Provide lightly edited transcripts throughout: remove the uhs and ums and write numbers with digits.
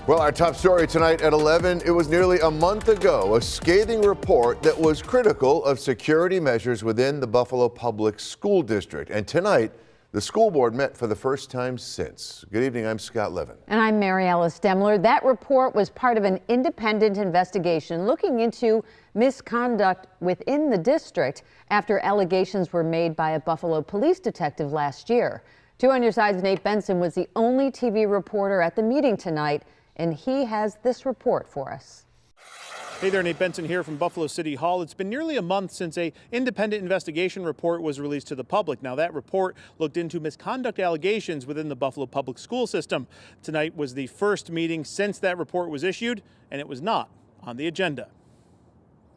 Well, our top story tonight at 11, it was nearly a month ago, a scathing report that was critical of security measures within the Buffalo Public School District. And tonight, the school board met for the first time since. Good evening, I'm Scott Levin. And I'm Mary Alice Demler. That report was part of an independent investigation looking into misconduct within the district after allegations were made by a Buffalo police detective last year. 2 on Your Side's Nate Benson was the only TV reporter at the meeting tonight, and he has this report for us. Hey there, Nate Benson here from Buffalo City Hall. It's been nearly a month since an independent investigation report was released to the public. Now, that report looked into misconduct allegations within the Buffalo public school system. Tonight was the first meeting since that report was issued, and it was not on the agenda.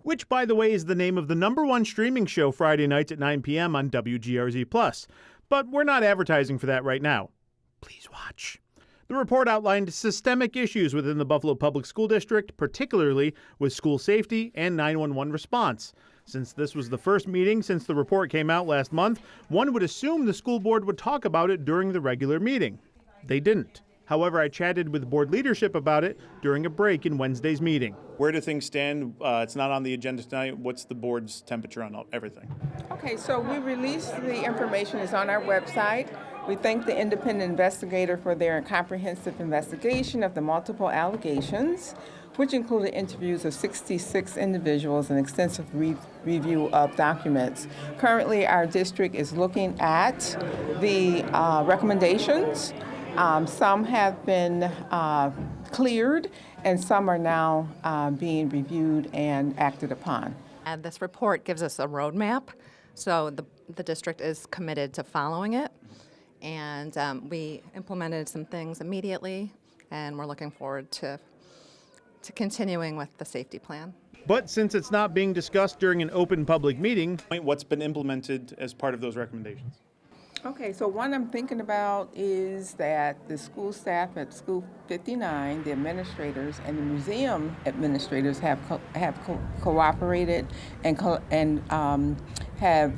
Which, by the way, is the name of the #1 streaming show Friday nights at 9 p.m. on WGRZ+. But we're not advertising for that right now. Please watch. The report outlined systemic issues within the Buffalo Public School District, particularly with school safety and 911 response. Since this was the first meeting since the report came out last month, one would assume the school board would talk about it during the regular meeting. They didn't. However, I chatted with board leadership about it during a break in Wednesday's meeting. Where do things stand? It's not on the agenda tonight. What's the board's temperature on everything? Okay, so we released the information. It's on our website. We thank the independent investigator for their comprehensive investigation of the multiple allegations, which included interviews of 66 individuals and extensive review of documents. Currently, our district is looking at the recommendations. Some have been cleared, and some are now being reviewed and acted upon. And this report gives us a roadmap, so the district is committed to following it. And we implemented some things immediately, and we're looking forward to continuing with the safety plan. But since it's not being discussed during an open public meeting, what's been implemented as part of those recommendations? Okay, so one I'm thinking about is that the school staff at School 59, the administrators and the museum administrators have cooperated and have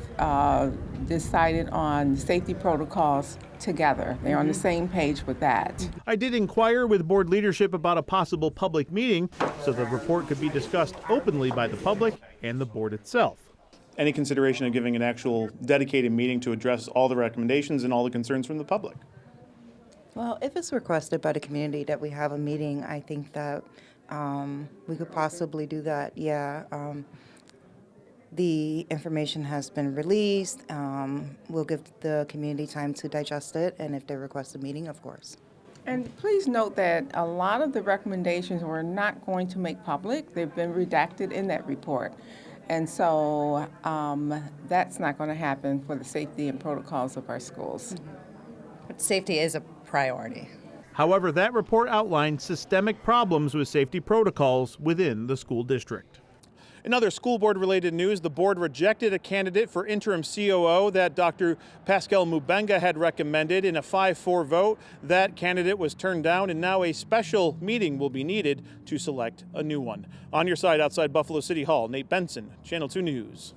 decided on safety protocols together. They're on the same page with that. I did inquire with board leadership about a possible public meeting so the report could be discussed openly by the public and the board itself. Any consideration of giving an actual dedicated meeting to address all the recommendations and all the concerns from the public? Well, if it's requested by the community that we have a meeting, I think that we could possibly do that, yeah. The information has been released. We'll give the community time to digest it, and if they request a meeting, of course. And please note that a lot of the recommendations we're not going to make public. They've been redacted in that report. And so that's not going to happen for the safety and protocols of our schools. But safety is a priority. However, that report outlined systemic problems with safety protocols within the school district. In other school board related news, the board rejected a candidate for interim COO that Dr. Pascal Mubenga had recommended in a 5-4 vote. That candidate was turned down, and now a special meeting will be needed to select a new one. On Your Side outside Buffalo City Hall, Nate Benson, Channel 2 News.